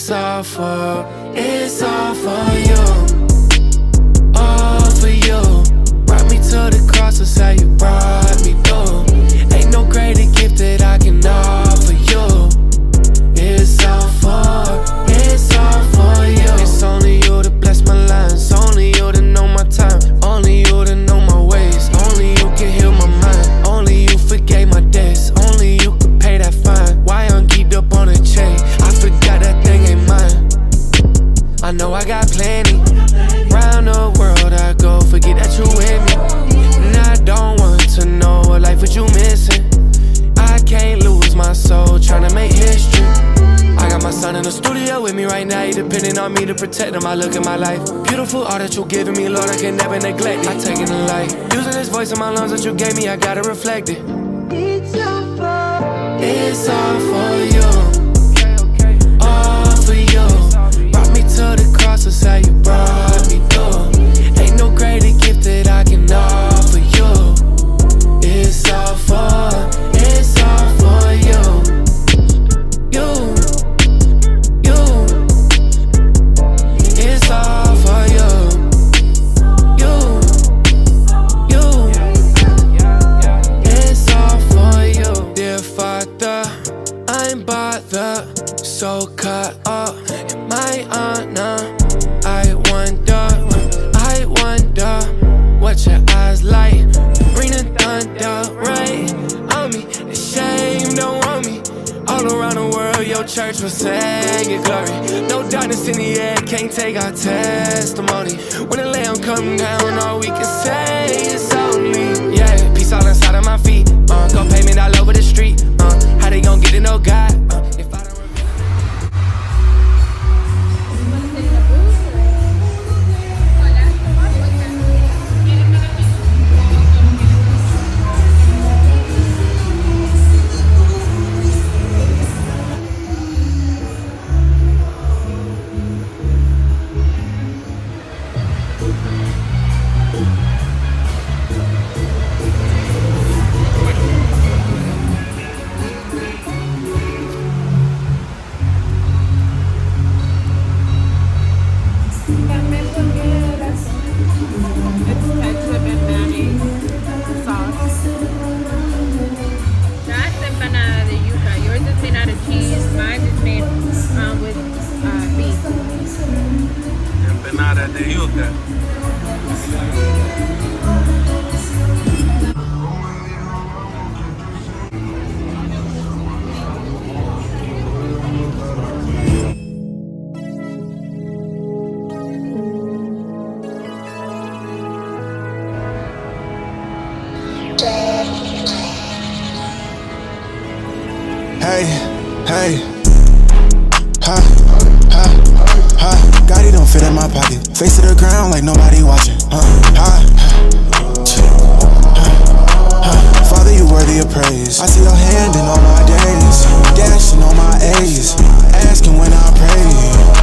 It's all for you. All for you. Brought me to the cross, that's how you brought me through. Ain't no greater gift that I can offer you. It's all for you. It's only you to bless my lines. Only you to know my time. Only you to know my ways. Only you can heal my mind. Only you forgave my debts. Only you could pay that fine. Why I'm geeked up on a chain? I forgot that thing ain't mine. I know I got plenty. Round the world I go, forget that you with me. And I don't want to know what life what you missing. I can't lose my soul trying to make history. I got my son in the studio with me right now. He depending on me to protect him. I look at my life. Beautiful all that you giving me, Lord, I can never neglect it. I take it in light. Using this voice in my lungs that you gave me, I gotta reflect it. It's all for you. All for you. Brought me to the cross, that's how you brought me through. Ain't no greater gift that I can offer you. It's all for you. It's all for you. It's all for you. Dear Father, I'm bothered, so caught up in my honor. I wonder what your eyes like. Bring the thunder right on me. The shame don't want me. All around the world, your church will sing your glory. No darkness in the air, can't take our testimony. When the lamb come down, all we can say is only, yeah, peace all inside of my feet. Go payment all over the street. How they gon' get to know God? If I don't Hey, ha, Gotti don't fit in my pocket. Face to the ground like nobody watching. Father, you worthy of praise. I see your hand in all my days, dashing on my A's, asking when I pray,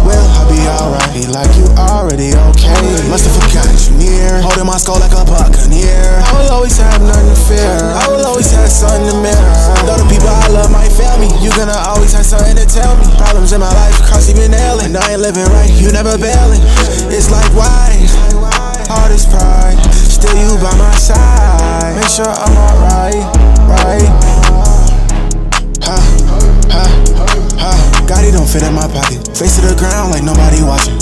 will I be alright? Be like you already okay. Must've forgot you near, holding my skull like a buccaneer. I will always have nothing to fear. I will always have something to mirror. Though the people I love might fail me, you gonna always have something to tell me. Problems in my life, cross even nailing. I ain't living right, you never bailing. It's like why? Heart is pride, still you by my side. Make sure I'm alright, right? Gotti don't fit in my pocket. Face to the ground like nobody watching.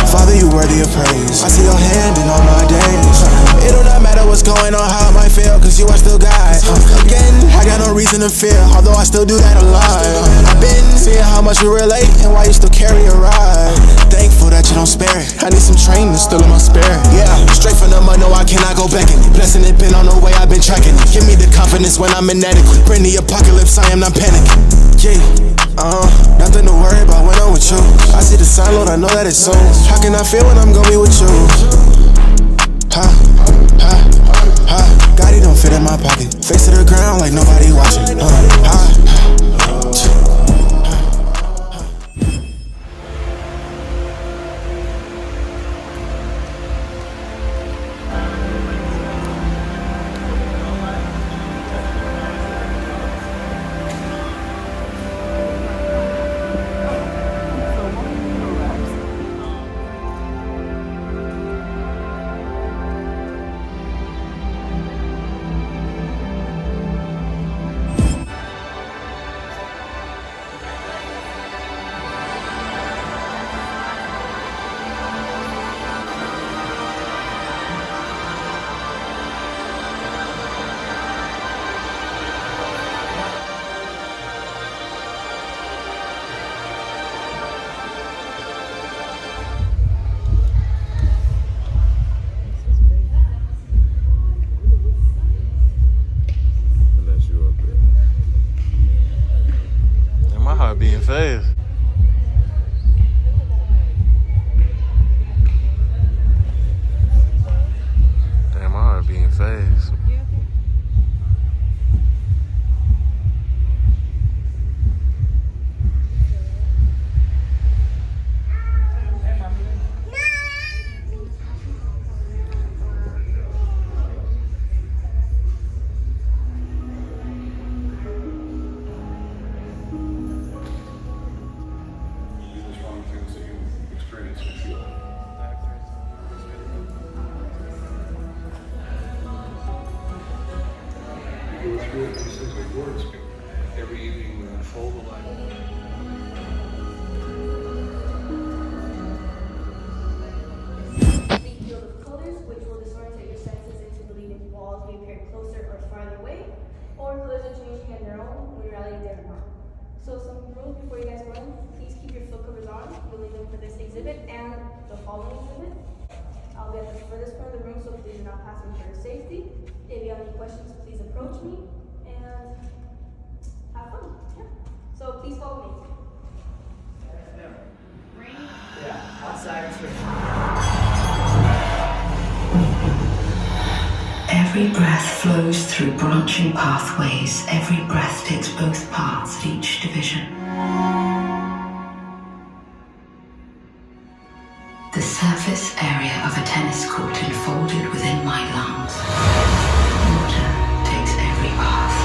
Father, you worthy of praise. I see your hand in all my days. It do not matter what's going on, how I might feel, cause you are still God. Again, I got no reason to fear, although I still do that a lot. I've been seeing how much you relate and why you still carry a ride. Thankful that you don't spare it. I need some training still in my spirit. Yeah, straight from the mud, no I cannot go back in it. Blessing it been on the way, I've been tracking it. Give me the confidence when I'm inadequate. Bring the apocalypse, I am not panicking. Yeah, nothing to worry about when I'm with you. I see the sign, Lord, I know that it's soon. How can I feel when I'm gonna be with you? Gotti don't fit in my pocket. Face to the ground like nobody watching. through it with simple words. Every evening we unfold the light. The field of colors, which will disorient your senses into believing walls may appear closer or farther away, or colors are changing on their own when reality they're not. So some rules before you guys go in. Please keep your field covers on. You'll need them for this exhibit and the following exhibit. I'll be at the furthest part of the room, so please do not pass me for safety. If you have any questions, please approach me and have fun. Yeah. So please follow me. Yeah, outside is Every breath flows through branching pathways. Every breath takes both paths at each division. The surface area of a tennis court enfolded within my lungs. Water takes every path.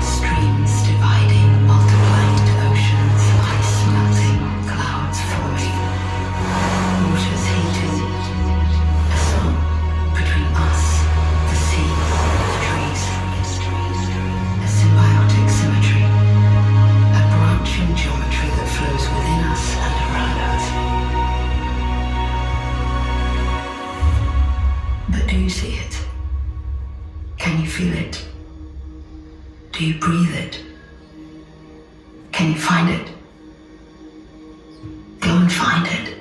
Streams dividing, multiplying to oceans, ice melting, clouds forming. Water's heated. A song between us, the sea, the trees. A symbiotic symmetry. A branching geometry that flows within us and around us. But do you see it? Can you feel it? Do you breathe it? Can you find it? Go and find it.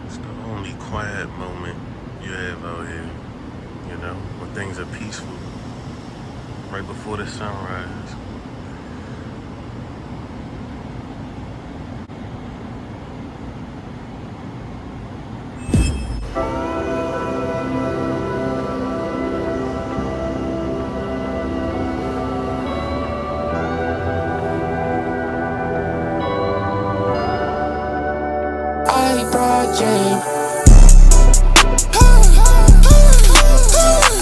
It's the only quiet moment you have out here, you know, when things are peaceful, right before the sunrise. I brought you.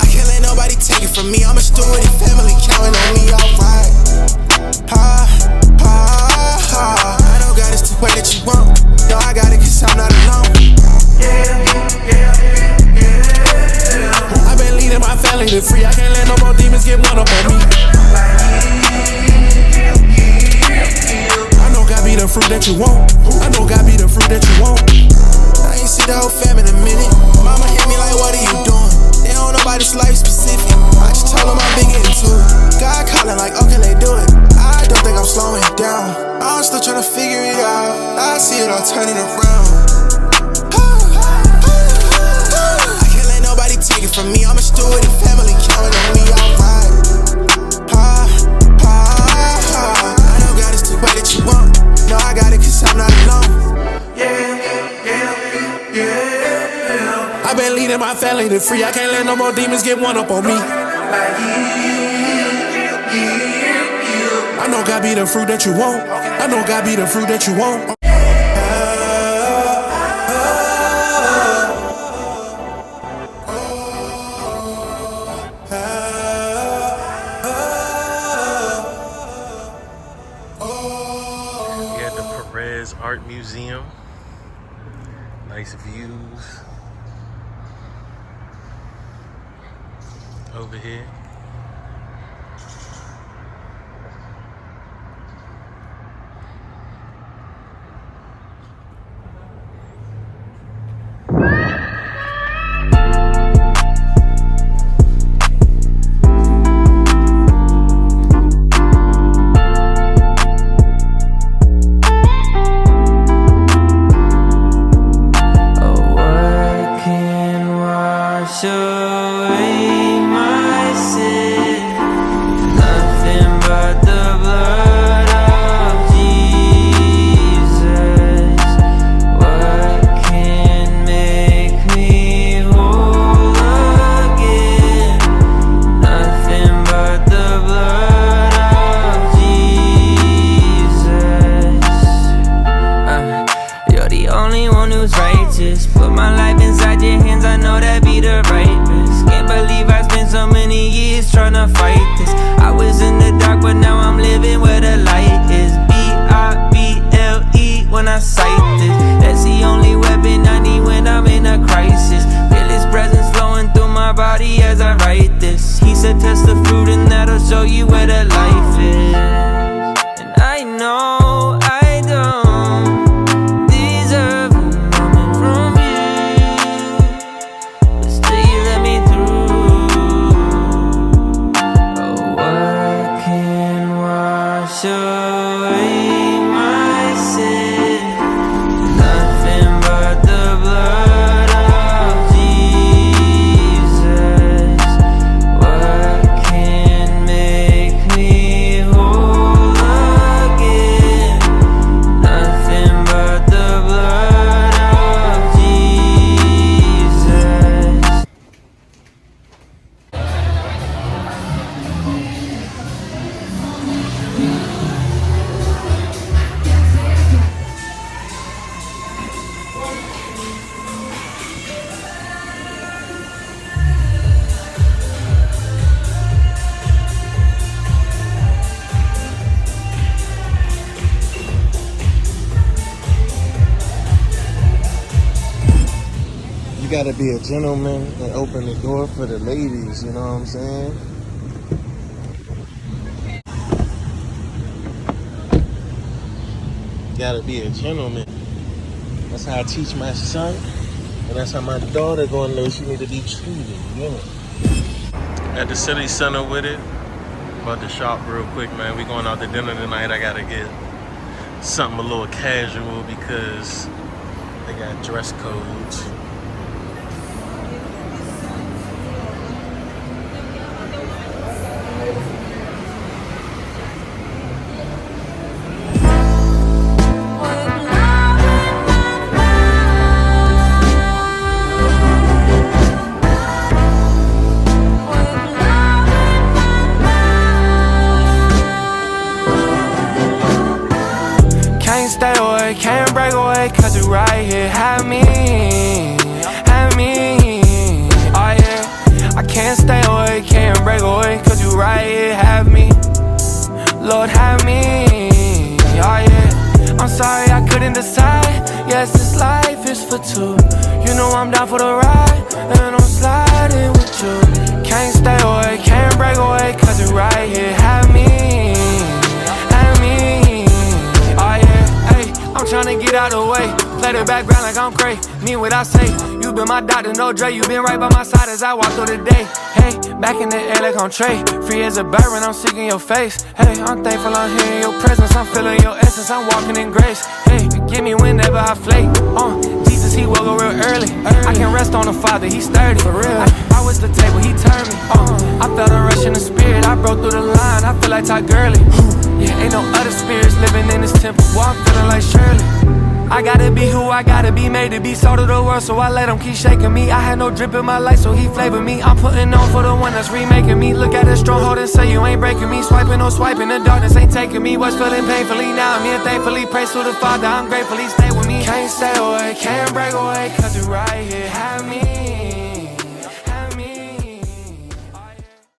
I can't let nobody take it from me. I'm a steward and family counting on me, alright. I know God is the way that you want. No, I got it cause I'm not alone. I've been leading my family to free. I can't let no more demons get one up on me. I know God be the fruit that you want. I know God be the fruit that you want. I ain't see the whole fam in a minute. Mama hit me like, what are you doing? They don't know about this life specific. I just told them I've been getting to it. God calling like, okay, they do it. I don't think I'm slowing down. I'm still trying to figure it out. I see it all turning around. I can't let nobody take it from me. I'm a steward and family counting on me, alright. I know God is the way that you want. No, I got it cause I'm not alone. I've been leading my family to free. I can't let no more demons get one up on me. I know God be the fruit that you want. I know God be the fruit that you want. We at the Perez Art Museum. Nice views over here. Away my gotta be a gentleman and open the door for the ladies, you know what I'm saying? Gotta be a gentleman. That's how I teach my son, and that's how my daughter gonna know she need to be treated, you know? At the city center with it. About to shop real quick, man. We going out to dinner tonight. I gotta get something a little casual because they got dress codes. Can't stay away, can't break away, cause you right here, have me, oh yeah. I can't stay away, can't break away, cause you right here, have me, Lord, have me, oh yeah. I'm sorry I couldn't decide, yes this life is for two. You know I'm down for the ride, and I'm sliding with you. Can't stay away, can't break away, cause you right here, have me, oh yeah. I'm tryna get out the way, play the background like I'm crazy. Mean what I say, you been my doctor, no Dre. You been right by my side as I walk through the day. Hey, back in the air like I'm Trey. Free as a bird when I'm seeking your face. Hey, I'm thankful I'm hearing your presence. I'm feeling your essence, I'm walking in grace. Hey, forgive me whenever I flake. Jesus, he woke up real early. I can rest on the Father, he's sturdy. For real, I was the table, he turned me. I felt a rush in the spirit, I broke through the line. I feel like Ty Gurley. Yeah, ain't no other spirits living in this temple. Boy, I'm feeling like Shirley. I gotta be who I gotta be, made to be salt of the world, so I let him keep shaking me. I had no drip in my life, so he flavored me. I'm putting on for the one that's remaking me. Look at the stronghold and say you ain't breaking me. Swiping, no swiping, the darkness ain't taking me. Was feeling painfully, now I'm here thankfully. Praise to the Father, I'm grateful he stayed with me. Can't stay away, can't break away, cause you right here, have me.